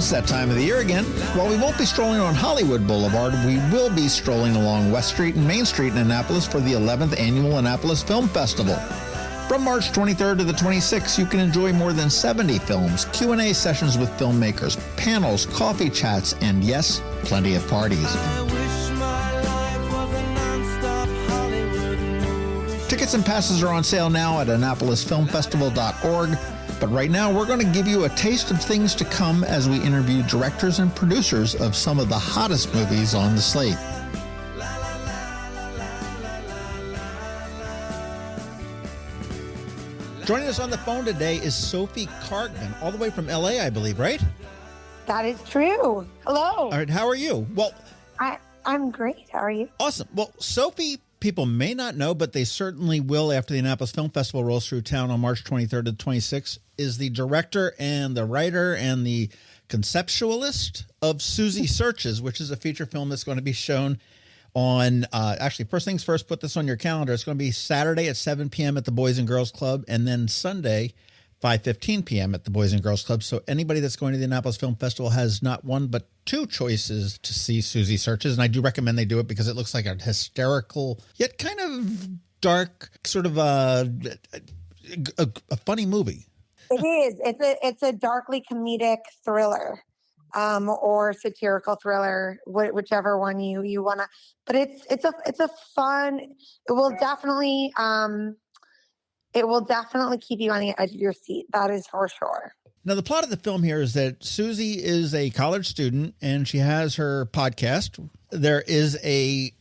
It's that time of the year again. While we won't be strolling on Hollywood Boulevard, we will be strolling along West Street and Main Street in Annapolis for the 11th Annual Annapolis Film Festival. From March 23rd to the 26th, you can enjoy more than 70 films, Q&A sessions with filmmakers, panels, coffee chats, and yes, plenty of parties. Tickets and passes are on sale now at AnnapolisFilmFestival.org. But right now, we're going to give you a taste of things to come as we interview directors and producers of some of the hottest movies on the slate. Joining us on the phone today is Sophie Kargman, all the way from LA, I believe, right? That is true. Hello. All right, how are you? Well, I'm great. How are you? Awesome. Well, Sophie, people may not know, but they certainly will after the Annapolis Film Festival rolls through town on March 23rd to 26th, is the director and the writer and the conceptualist of Susie Searches, which is a feature film that's going to be shown on, actually, first things first, put this on your calendar. It's going to be Saturday at 7 p.m. at the Boys and Girls Club, and then Sunday, 5:15 p.m. at the Boys and Girls Club. So anybody that's going to the Annapolis Film Festival has not one but two choices to see Susie Searches, and I do recommend they do it because it looks like a hysterical yet kind of dark, sort of a funny movie. It is. It's a darkly comedic thriller, or satirical thriller, whichever one you wanna. But it's a fun. It will definitely keep you on the edge of your seat. That is for sure. Now, the plot of the film here is that Susie is a college student and she has her podcast. There is a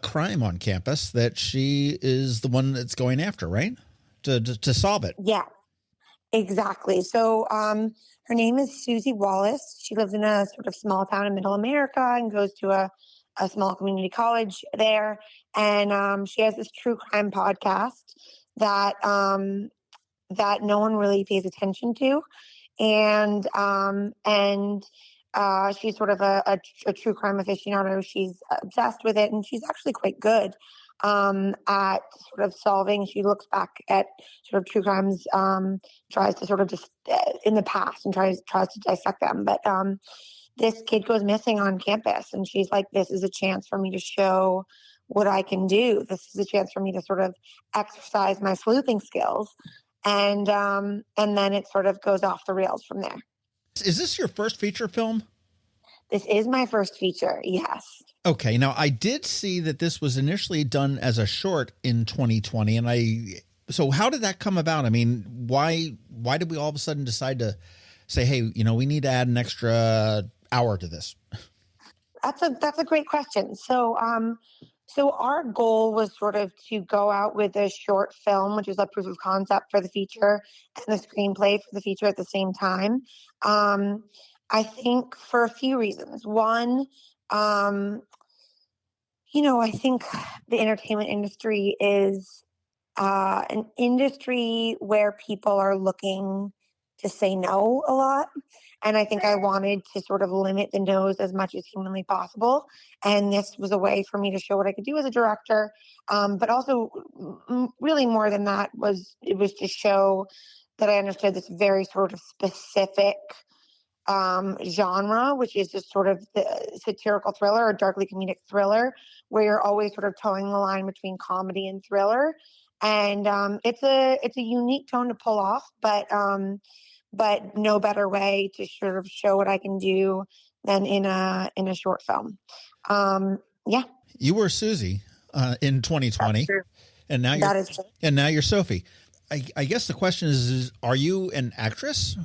crime on campus that she is the one that's going after, right? To solve it. Yeah, exactly. So her name is Susie Wallace. She lives in a sort of small town in middle America and goes to a small community college there. And she has this true crime podcast that no one really pays attention to. And she's sort of a true crime aficionado. She's obsessed with it, and she's actually quite good at sort of solving. She looks back at sort of true crimes, tries to sort of just in the past and tries to dissect them. But this kid goes missing on campus, and she's like, "This is a chance for me to show what I can do. This is a chance for me to sort of exercise my sleuthing skills." And then it sort of goes off the rails from there. Is this your first feature film? This is my first feature, yes. Okay. Now, I did see that this was initially done as a short in 2020. So how did that come about? I mean, why did we all of a sudden decide to say, hey, we need to add an extra hour to this? That's a great question. So our goal was sort of to go out with a short film, which is a proof of concept for the feature, and the screenplay for the feature at the same time. I think for a few reasons. One, I think the entertainment industry is an industry where people are looking to say no a lot. And I think I wanted to sort of limit the no's as much as humanly possible. And this was a way for me to show what I could do as a director. But also really more than that it was to show that I understood this very sort of specific genre, which is just sort of the satirical thriller or darkly comedic thriller, where you're always sort of towing the line between comedy and thriller. And it's a unique tone to pull off, but no better way to sort of show what I can do than in a short film. Yeah. You were Susie in 2020, and now you're Sophie. I guess the question is are you an actress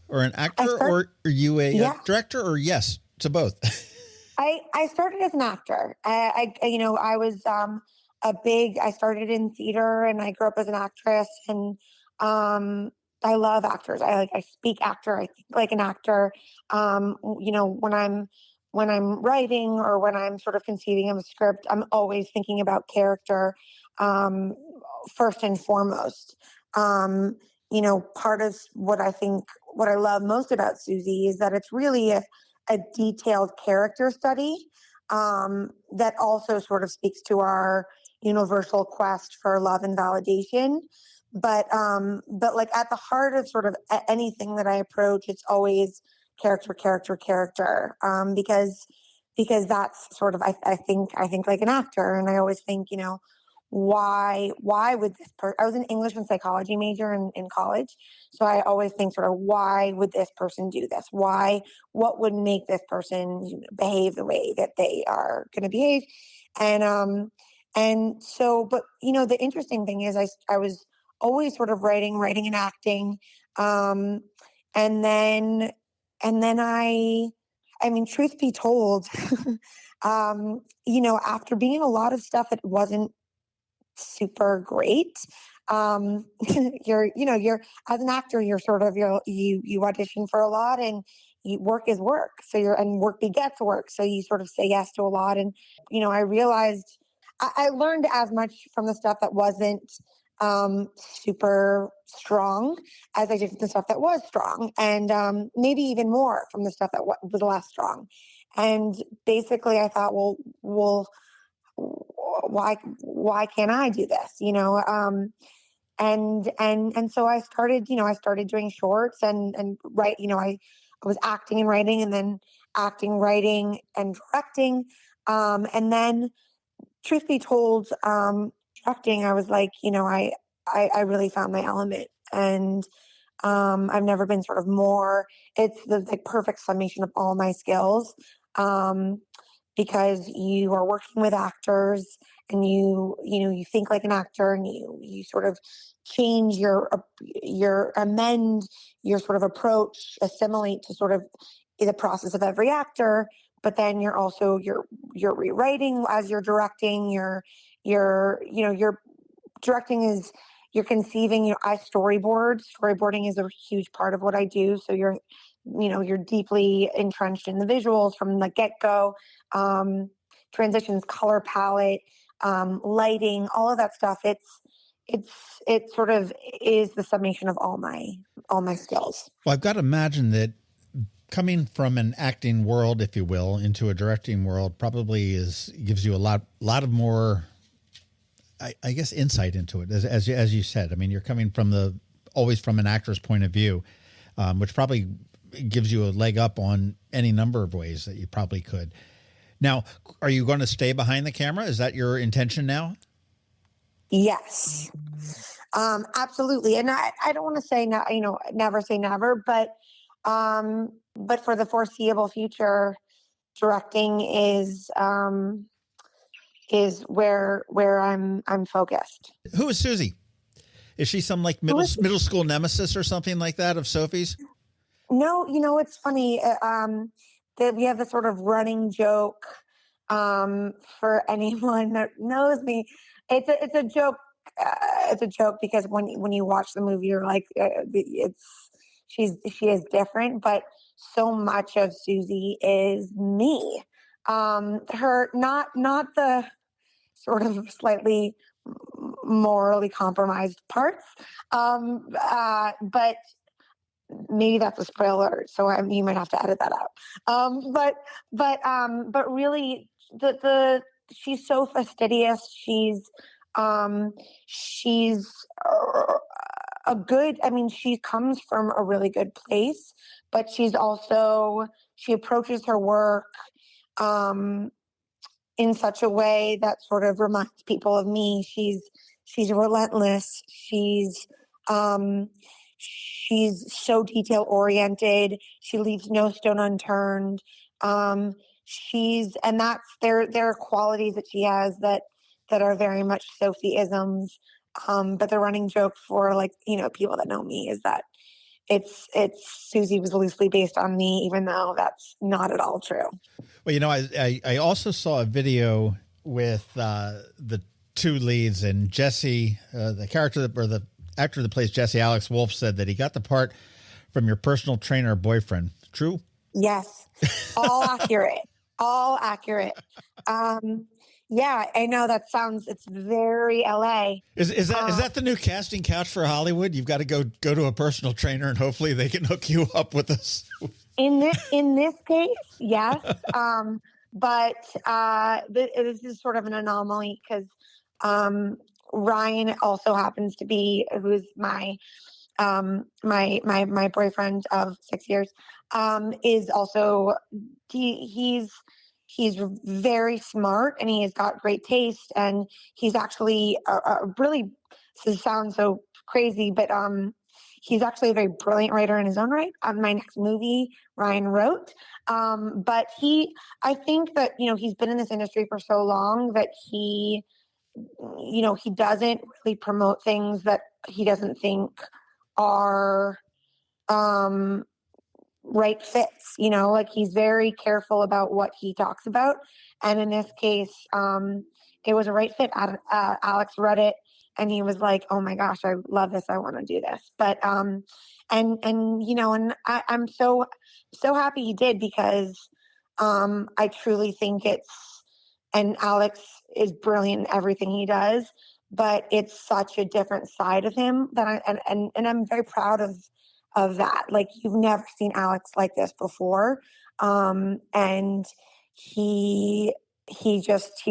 or an actor, or are you a director, or yes to both? I started as an actor. I was I started in theater, and I grew up as an actress, and I love actors. I speak actor. I think like an actor. When I'm writing or when I'm sort of conceiving of a script, I'm always thinking about character first and foremost. Part of what I love most about Susie is that it's really a detailed character study that also sort of speaks to our universal quest for love and validation. But like at the heart of sort of anything that I approach, it's always character, because that's sort of, I think like an actor. And I always think, why would this person, I was an English and psychology major in college. So I always think sort of, why would this person do this? What would make this person behave the way that they are going to behave? And so, but the interesting thing is I was always sort of writing and acting. Um, and then, I mean, truth be told, after being in a lot of stuff that wasn't super great, you're as an actor, you're sort of, you audition for a lot, and work is work. So and work begets work. So you sort of say yes to a lot. And, I realized I learned as much from the stuff that wasn't super strong as I did from the stuff that was strong, and maybe even more from the stuff that was less strong. And basically, I thought, well, why can't I do this? And so I started, doing shorts and write. I was acting and writing, and then acting, writing, and directing, and then, truth be told, directing, I was like, I really found my element. And I've never been sort of more, it's the perfect summation of all my skills, because you are working with actors, and you think like an actor, and you sort of change your amend your sort of approach, assimilate to sort of the process of every actor. But then you're rewriting as you're directing. You're directing is, you're conceiving. I storyboarding is a huge part of what I do. So you're deeply entrenched in the visuals from the get-go, transitions, color palette, lighting, all of that stuff. It sort of is the summation of all my skills. Well, I've got to imagine that coming from an acting world, if you will, into a directing world probably gives you a lot of more, I guess, insight into it. As you said, I mean, you're coming from always from an actor's point of view, which probably gives you a leg up on any number of ways that you probably could. Now, are you going to stay behind the camera? Is that your intention now? Yes, absolutely. And I don't want to say, never say never, but for the foreseeable future, directing is where I'm focused. Who is Susie? Is she some like middle school nemesis or something like that of Sophie's? No, it's funny. That we have this sort of running joke, for anyone that knows me. It's a joke. It's a joke because when you watch the movie, you're like, she is different, but so much of Susie is me. Her not the sort of slightly morally compromised parts, but maybe that's a spoiler, so you might have to edit that out. But really, she's so fastidious. She's a good. I mean, she comes from a really good place, but she approaches her work in such a way that sort of reminds people of me. She's relentless. She's so detail oriented. She leaves no stone unturned. And there are qualities that she has that are very much Sophie-isms. But the running joke for people that know me is that it's Susie was loosely based on me, even though that's not at all true. Well, I also saw a video with the two leads, and Jesse, the actor that plays Jesse, Alex Wolff, said that he got the part from your personal trainer boyfriend. True? Yes. All accurate. All accurate. Yeah, I know it's very LA. Is that the new casting couch for Hollywood? You've got to go to a personal trainer, and hopefully they can hook you up with us. In this case, yes. But this is sort of an anomaly because Ryan also happens to be, who's my my boyfriend of 6 years, is also he's very smart and he has got great taste, and he's actually a really, this sounds so crazy, but he's actually a very brilliant writer in his own right. My next movie, Ryan wrote. But I think that, he's been in this industry for so long that he doesn't really promote things that he doesn't think are right fits, like he's very careful about what he talks about. And in this case, it was a right fit. Alex read it and he was like, oh my gosh, I love this. I want to do this. But, and I'm so happy he did, because, I truly think and Alex is brilliant in everything he does, but it's such a different side of him that and I'm very proud of that. Like, you've never seen Alex like this before. And he he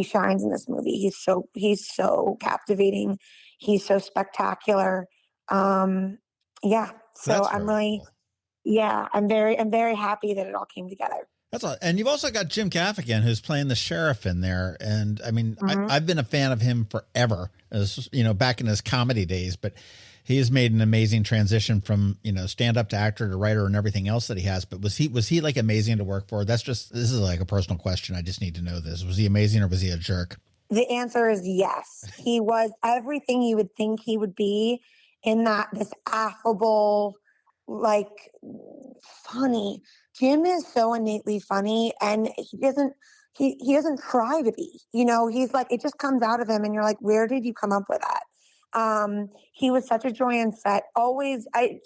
shines in this movie. He's so captivating. He's so spectacular. Yeah. So That's I'm very really, cool. yeah, I'm very happy that it all came together. That's all. And you've also got Jim Gaffigan, who's playing the sheriff in there. And I mean, Mhm. I've been a fan of him forever, as back in his comedy days, but he has made an amazing transition from, stand up to actor to writer and everything else that he has. But was he like amazing to work for? This is like a personal question. I just need to know this. Was he amazing or was he a jerk? The answer is yes. He was everything you would think he would be, in that this affable, like, funny. Jim is so innately funny, and he doesn't try to be. He's like, it just comes out of him and you're like, where did you come up with that? He was such a joy on set. Always I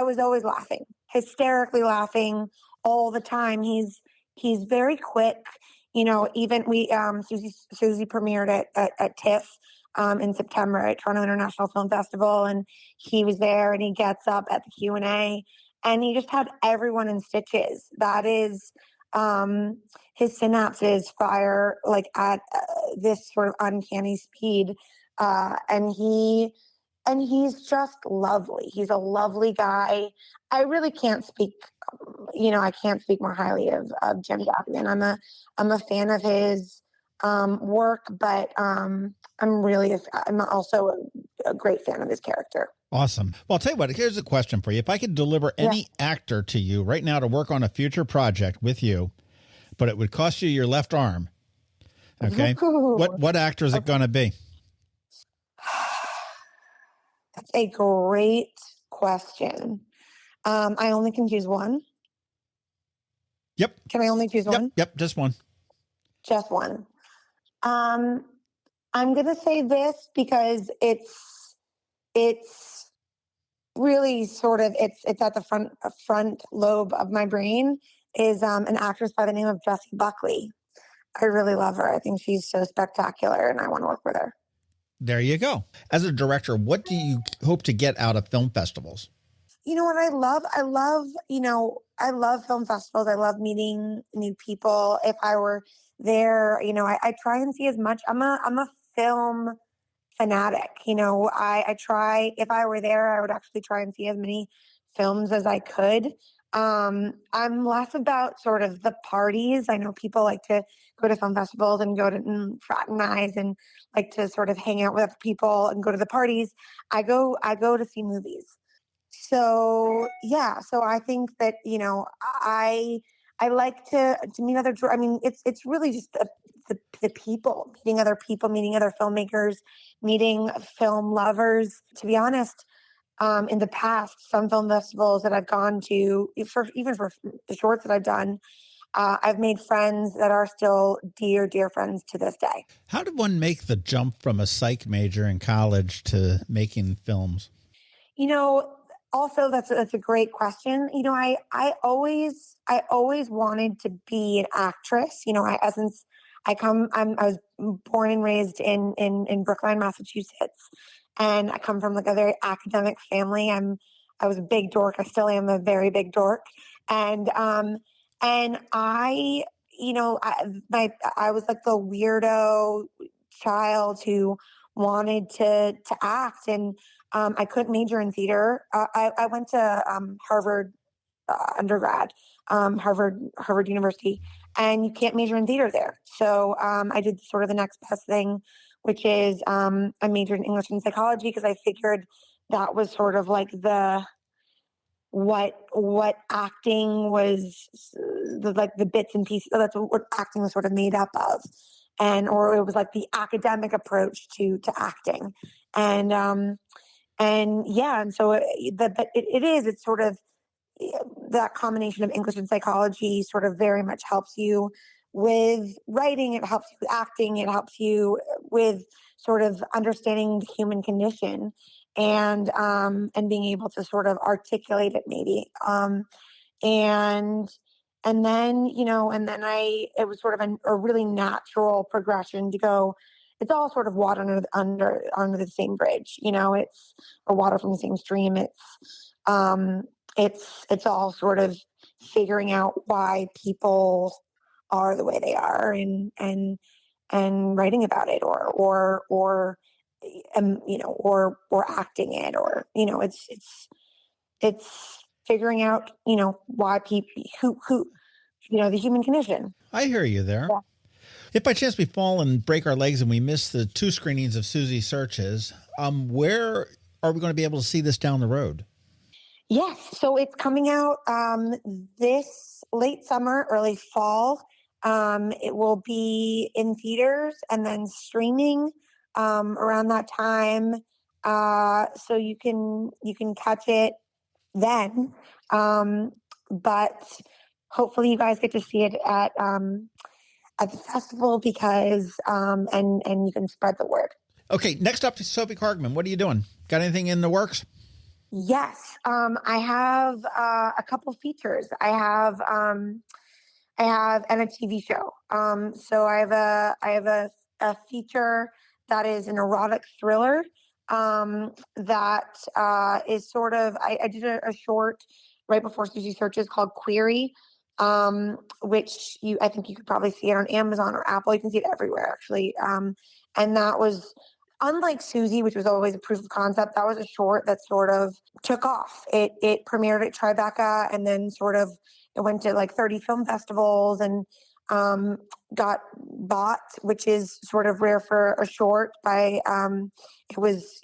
was always laughing, hysterically laughing all the time. He's very quick. Even Susie premiered at TIFF in September at Toronto International Film Festival, and he was there, and he gets up at the Q&A, and he just had everyone in stitches. That is, his synapses fire like at this sort of uncanny speed, and he's just lovely. He's a lovely guy. I really can't speak, I can't speak more highly of Jim Gaffigan. I'm a fan of his work, but I'm also a great fan of his character. Awesome. Well, I'll tell you what, here's a question for you. If I could deliver Yeah. any actor to you right now to work on a future project with you, but it would cost you your left arm, okay? What actor is it going to be? That's a great question. I only can choose one. Yep. Can I only choose one? Yep, just one. Just one. I'm gonna say this because it's really sort of it's at the front lobe of my brain, is an actress by the name of Jessie Buckley. I really love her. I think she's so spectacular, and I want to work with her. There you go. As a director, what do you hope to get out of film festivals? You know what I love? I love film festivals. I love meeting new people. If I were there, I try and see as much. I'm a film fanatic. I try, if I were there, I would actually try and see as many films as I could. I'm less about sort of the parties. I know people like to go to film festivals and go to fraternize and like to sort of hang out with other people and go to the parties. I go to see movies. So yeah, so I think that I like to meet other. I mean, it's really just the people, meeting other filmmakers, meeting film lovers. To be honest, in the past, some film festivals that I've gone to, even for the shorts that I've done, I've made friends that are still dear, dear friends to this day. How did one make the jump from a psych major in college to making films? Also that's a great question. I always wanted to be an actress. Since I was born and raised in Brookline, Massachusetts, and I come from like a very academic family. I was a big dork. I still am a very big dork, and I I was like the weirdo child who wanted to act, and I couldn't major in theater. I went to Harvard undergrad, Harvard University, and you can't major in theater there. So I did sort of the next best thing, which is I majored in English and psychology because I figured that was sort of like the what acting was, like the bits and pieces. That's what acting was sort of made up of, and or it was like the academic approach to acting, and yeah, and so it's sort of that combination of English and psychology sort of very much helps you with writing. It helps you with acting. It helps you with sort of understanding the human condition and being able to sort of articulate it maybe. And and then it was sort of a really natural progression to go. It's all sort of water under the same bridge, it's or water from the same stream. It's all sort of figuring out why people are the way they are, and writing about it, or acting it, or it's figuring out why people who the human condition. I hear you there. Yeah. If by chance we fall and break our legs and we miss the 2 screenings of Susie Searches, where are we going to be able to see this down the road? Yes, so it's coming out this late summer, early fall. It will be in theaters and then streaming around that time. So you can catch it then. But hopefully you guys get to see it at the festival because and you can spread the word. Okay, next up is Sophie Kargman. What are you doing? Got anything in the works? Yes, I have a couple features. I have and a TV show. So I have a feature that is an erotic thriller that is sort of I did a short right before Susie Searches called Query, which I think you could probably see it on Amazon or Apple. You can see it everywhere actually. And that was unlike Susie, which was always a proof of concept. That was a short that sort of took off. It premiered at Tribeca, and then sort of it went to like 30 film festivals and got bought, which is sort of rare for a short. It was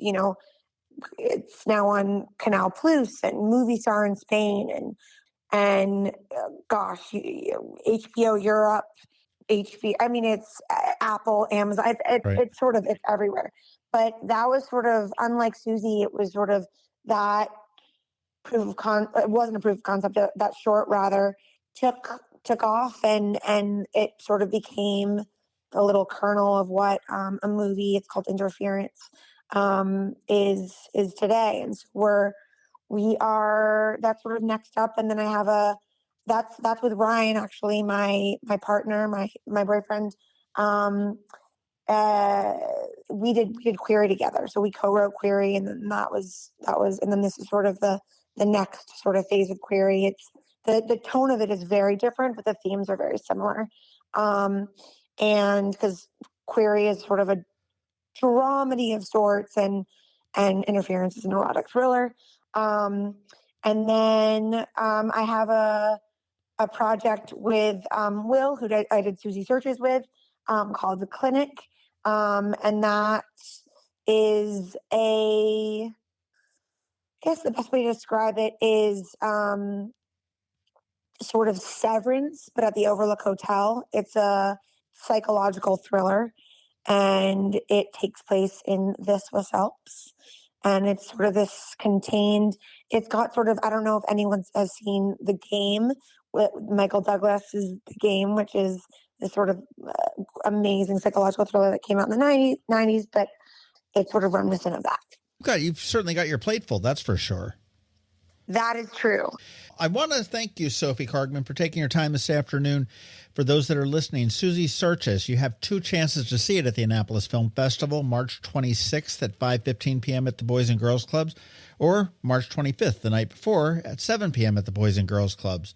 it's now on Canal Plus and Movie Star in Spain and gosh, HBO Europe. I mean, it's Apple, Amazon. Right. It's sort of it's everywhere. But that was sort of unlike Susie. It was sort of that it wasn't a proof of concept. That short rather took off, and it sort of became a little kernel of what a movie. It's called Interference. Is today, and so we are that's sort of next up, and then I have that's with Ryan, actually, my partner, my boyfriend. We did Query together, so we co-wrote Query, and then that was, and then this is sort of the next sort of phase of Query. It's the tone of it is very different, but the themes are very similar. And because Query is sort of a dramedy of sorts, and Interference is an erotic thriller. And then I have a project with Will, who I did Susie Searches with, called The Clinic. And that is I guess the best way to describe it is sort of Severance, but at the Overlook Hotel. It's a psychological thriller, and it takes place in the Swiss Alps. And it's sort of this contained, it's got sort of, I don't know if anyone has seen The Game, with Michael Douglas's The Game, which is this sort of amazing psychological thriller that came out in the 90s, but it's sort of reminiscent of that. God, you've certainly got your plate full, that's for sure. That is true. I want to thank you, Sophie Kargman, for taking your time this afternoon. For those that are listening, Susie Searches, you have 2 chances to see it at the Annapolis Film Festival, March 26th at 5:15 p.m. at the Boys and Girls Clubs, or March 25th, the night before, at 7 p.m. at the Boys and Girls Clubs.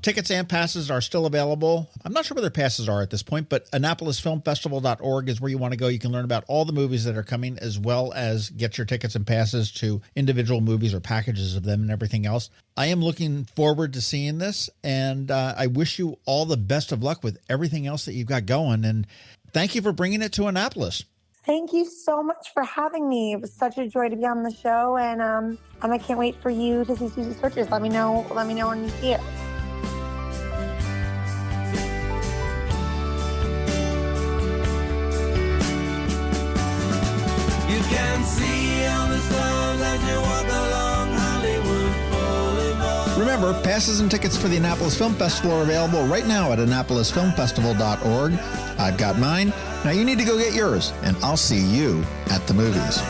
Tickets and passes are still available. I'm not sure where their passes are at this point, but AnnapolisFilmFestival.org is where you want to go. You can learn about all the movies that are coming, as well as get your tickets and passes to individual movies or packages of them and everything else. I am looking forward to seeing this, and I wish you all the best of luck with everything else that you've got going. And thank you for bringing it to Annapolis. Thank you so much for having me. It was such a joy to be on the show, and I can't wait for you to see Susie Searches. Let me know when you see it. You can see on the stars as you walk along Hollywood Boulevard. Remember, passes and tickets for the Annapolis Film Festival are available right now at AnnapolisFilmFestival.org. I've got mine. Now you need to go get yours, and I'll see you at the movies.